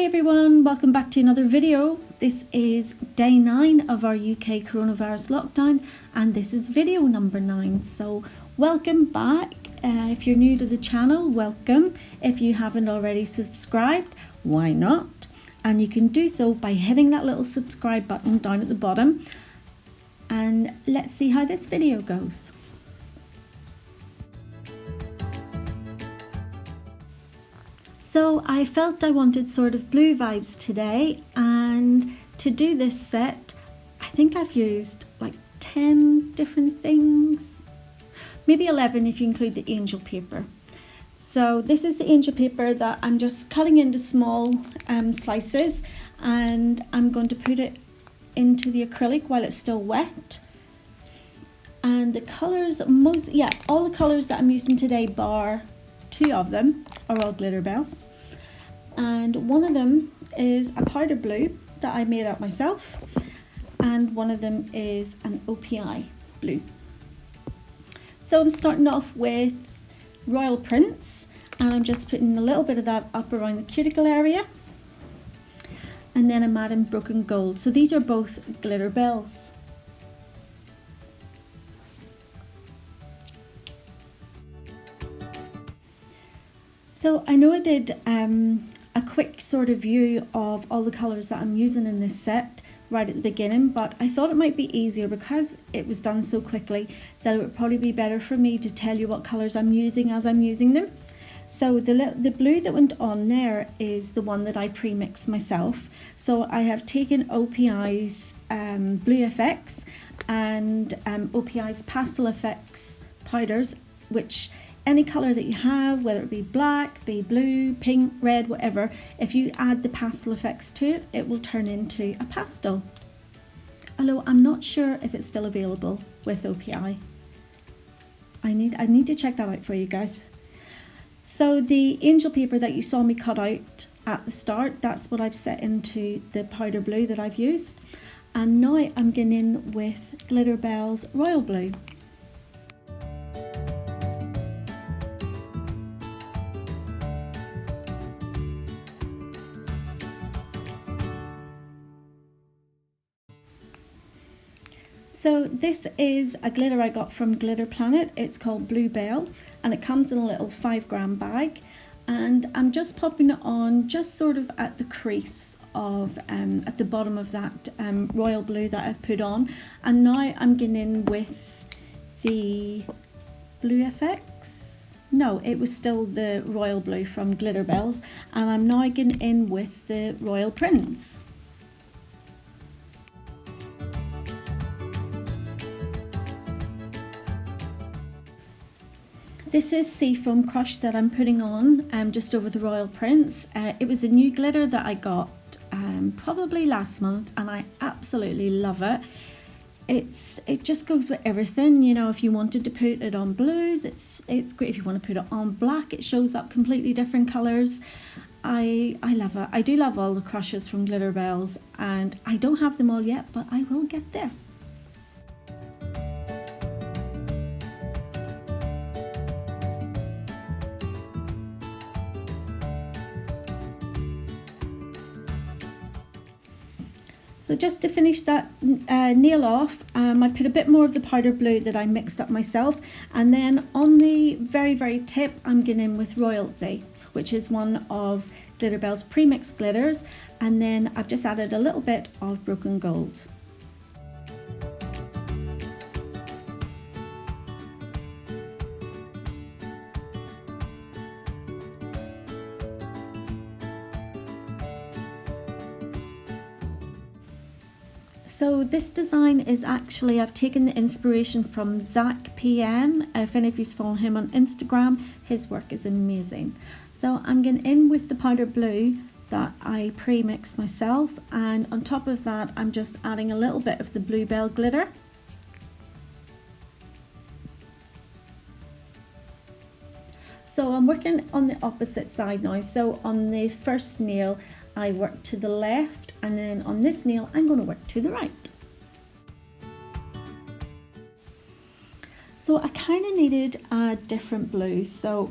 Hi everyone, welcome back to another video. This is day 9 of our UK coronavirus lockdown and this is video number 9. So welcome back. If you're new to the channel, welcome. If you haven't already subscribed, why not? And you can do so by hitting that little subscribe button down at the bottom. And let's see how this video goes. So I felt I wanted sort of blue vibes today, and to do this set I think I've used like 10 different things, maybe 11 if you include the angel paper. So this is the angel paper that I'm just cutting into small slices, and I'm going to put it into the acrylic while it's still wet. And the colours, all the colours that I'm using today, bar 2 of them, are all Glitterbels, and one of them is a powder blue that I made up myself, and one of them is an Opi blue. So I'm starting off with Royal Prince, and I'm just putting a little bit of that up around the cuticle area, and then I'm adding Broken Gold. So these are both Glitterbels. So I know I did a quick sort of view of all the colours that I'm using in this set right at the beginning, but I thought it might be easier because it was done so quickly that it would probably be better for me to tell you what colours I'm using as I'm using them. So the blue that went on there is the one that I pre-mixed myself. So I have taken Opi's Blue Fx and Opi's Pastel Fx powders, which any colour that you have, whether it be black, be blue, pink, red, whatever, if you add the Pastel Fx to it, it will turn into a pastel. Although I'm not sure if it's still available with Opi. I need to check that out for you guys. So the angel paper that you saw me cut out at the start, that's what I've set into the powder blue that I've used. And now I'm going in with Glitterbels Royal Blue. So this is a glitter I got from Glitterplanet. It's called Bluebell, and it comes in a little 5-gram bag, and I'm just popping it on just sort of at the crease of at the bottom of that royal blue that I've put on. And now I'm getting in with the Blue FX. No, it was still the royal blue from Glitterbels, and I'm now getting in with the Royal Prince. This is Seafoam Crush that I'm putting on just over the Royal Prince. It was a new glitter that I got probably last month, and I absolutely love it. It just goes with everything, you know. If you wanted to put it on blues, it's great. If you want to put it on black, it shows up completely different colours. I love it. I do love all the crushes from Glitterbels, and I don't have them all yet, but I will get there. So just to finish that nail off, I put a bit more of the powder blue that I mixed up myself, and then on the very tip I'm going in with Royalty, which is one of Glitterbels pre-mixed glitters, and then I've just added a little bit of Broken Gold. So this design is actually, I've taken the inspiration from Zach PM. If any of you follow him on Instagram, his work is amazing. So I'm going in with the powder blue that I pre-mixed myself, and on top of that I'm just adding a little bit of the Bluebell glitter. So I'm working on the opposite side now. So on the first nail I work to the left, and then on this nail I'm going to work to the right. So I kind of needed a different blue, so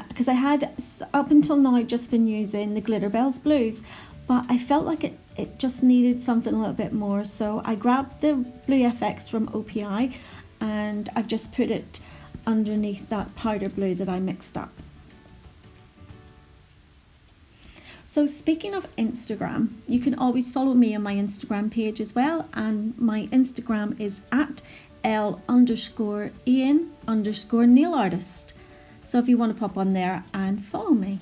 because I had up until now just been using the Glitterbels blues, but I felt like it just needed something a little bit more, so I grabbed the Blue FX from Opi and I've just put it underneath that powder blue that I mixed up. So speaking of Instagram, you can always follow me on my Instagram page as well, and my Instagram is at L_Ian_nail artist. So if you want to pop on there and follow me.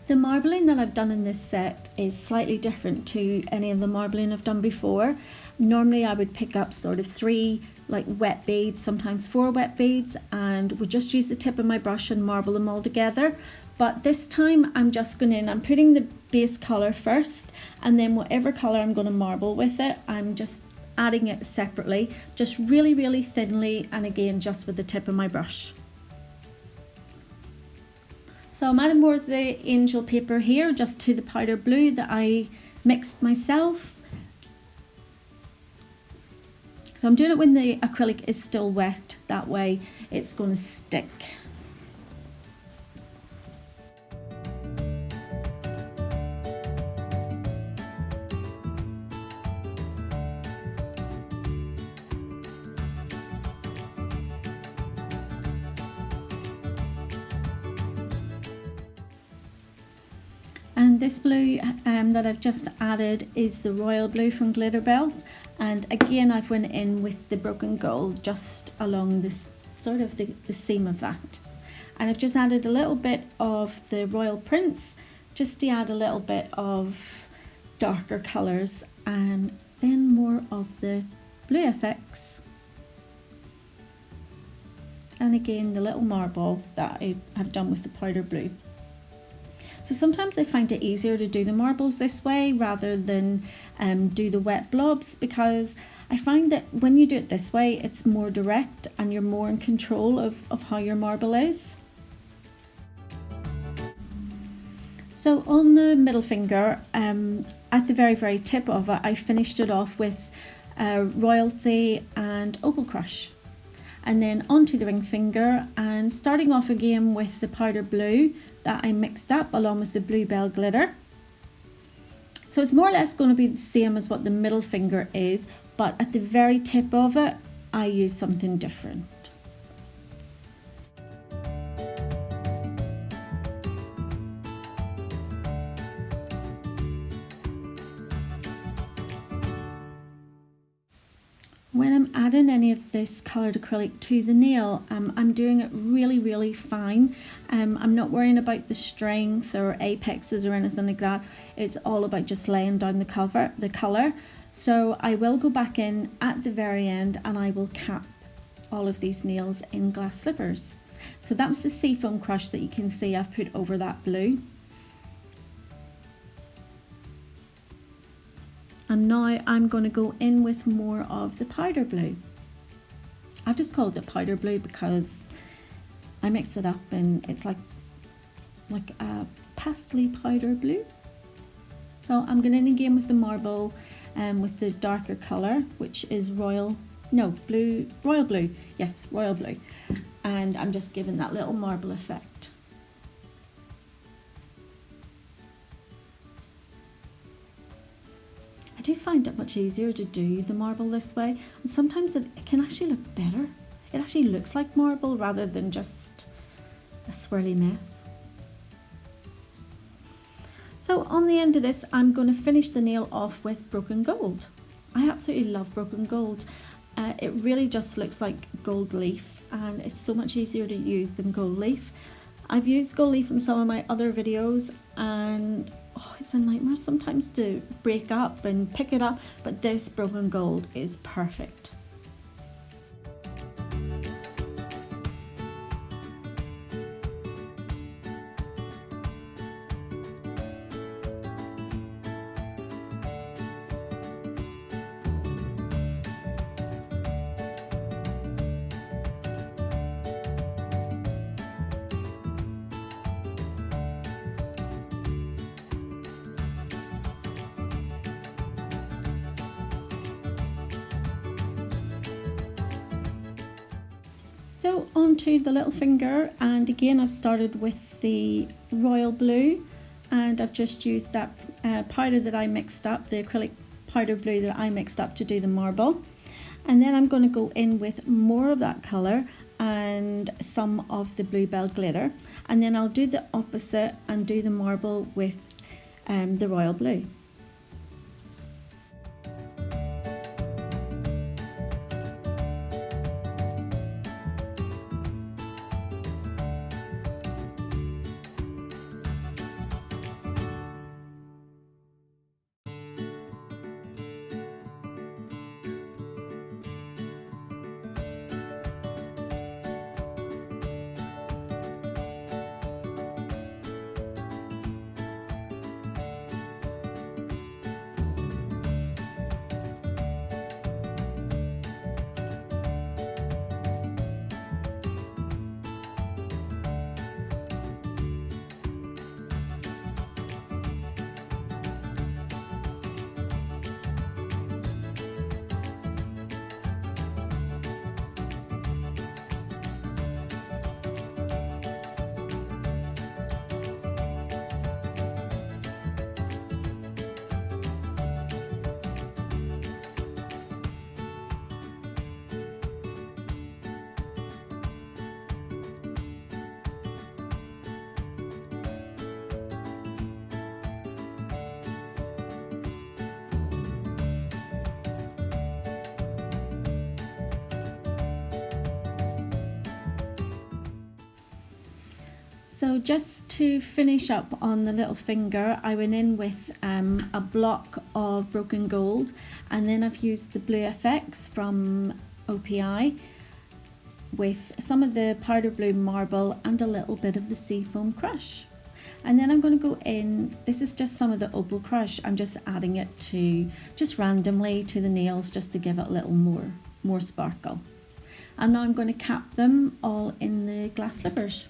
The marbling that I've done in this set is slightly different to any of the marbling I've done before. Normally I would pick up sort of 3 like wet beads, sometimes 4 wet beads, and would just use the tip of my brush and marble them all together. But this time I'm just going in, I'm putting the base colour first, and then whatever colour I'm going to marble with it, I'm just adding it separately, just really, really thinly, and again just with the tip of my brush. So I'm adding more of the angel paper here, just to the powder blue that I mixed myself. So I'm doing it when the acrylic is still wet, that way it's going to stick. And this blue that I've just added is the royal blue from Glitterbels, and again I've went in with the broken gold just along this sort of the seam of that, and I've just added a little bit of the royal prints just to add a little bit of darker colours, and then more of the Blue FX, and again the little marble that I have done with the powder blue. So sometimes I find it easier to do the marbles this way rather than do the wet blobs, because I find that when you do it this way it's more direct and you're more in control of how your marble is. So on the middle finger, at the very tip of it, I finished it off with Royalty and Opal Crush. And then onto the ring finger, and starting off again with the powder blue that I mixed up along with the Bluebell glitter. So it's more or less going to be the same as what the middle finger is, but at the very tip of it I use something different. When I'm adding any of this coloured acrylic to the nail, I'm doing it really fine. I'm not worrying about the strength or apexes or anything like that. It's all about just laying down the colour. So I will go back in at the very end and I will cap all of these nails in glass slippers. So that was the seafoam crush that you can see I've put over that blue. And now I'm going to go in with more of the powder blue. I've just called it powder blue because I mixed it up and it's like a pastel powder blue. So I'm going in again with the marble with the darker colour, which is royal blue. Yes, royal blue. And I'm just giving that little marble effect. I do find it much easier to do the marble this way, and sometimes it can actually look better. It actually looks like marble rather than just a swirly mess. So on the end of this, I'm going to finish the nail off with broken gold. I absolutely love broken gold. It really just looks like gold leaf, and it's so much easier to use than gold leaf. I've used gold leaf in some of my other videos, and it's a nightmare sometimes to break up and pick it up, but this broken gold is perfect. So onto the little finger, and again I've started with the royal blue, and I've just used that powder that I mixed up, the acrylic powder blue that I mixed up to do the marble. And then I'm going to go in with more of that colour and some of the Bluebell glitter, and then I'll do the opposite and do the marble with the royal blue. So just to finish up on the little finger, I went in with a block of broken gold, and then I've used the blue FX from Opi with some of the powder blue marble and a little bit of the Seafoam Crush. And then I'm going to go in, this is just some of the Opal Crush, I'm just adding it to, just randomly to the nails just to give it a little more sparkle. And now I'm going to cap them all in the glass slippers.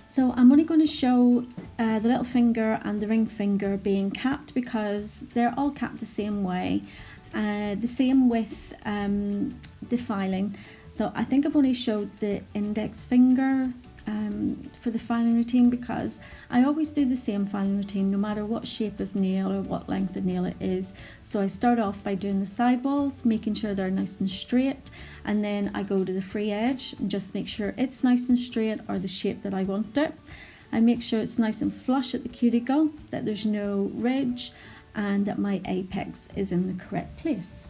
So I'm only going to show the little finger and the ring finger being capped because they're all capped the same way. The same with the filing. So I think I've only showed the index finger for the filing routine because I always do the same filing routine no matter what shape of nail or what length of nail it is. So I start off by doing the side walls, making sure they're nice and straight, and then I go to the free edge and just make sure it's nice and straight or the shape that I want it. I make sure it's nice and flush at the cuticle, that there's no ridge, and that my apex is in the correct place.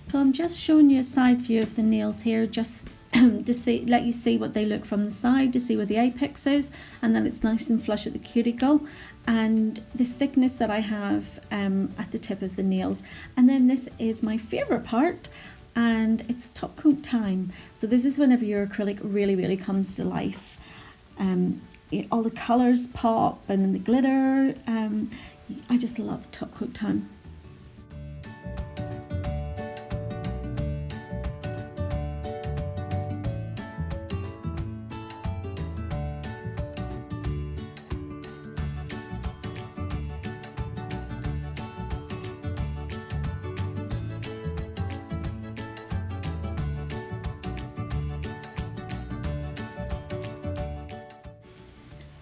So I'm just showing you a side view of the nails here, just to see, let you see what they look from the side, to see where the apex is, and then it's nice and flush at the cuticle, and the thickness that I have at the tip of the nails. And then this is my favorite part, and it's top coat time. So this is whenever your acrylic really comes to life. All the colors pop and the glitter. I just love top coat time.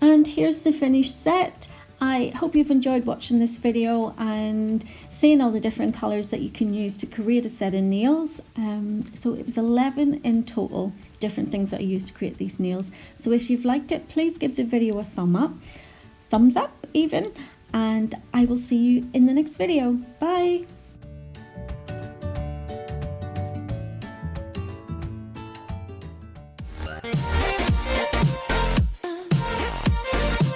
And here's the finished set. I hope you've enjoyed watching this video and seeing all the different colours that you can use to create a set of nails. So it was 11 in total, different things that I used to create these nails. So if you've liked it, please give the video a thumbs up even, and I will see you in the next video. Bye!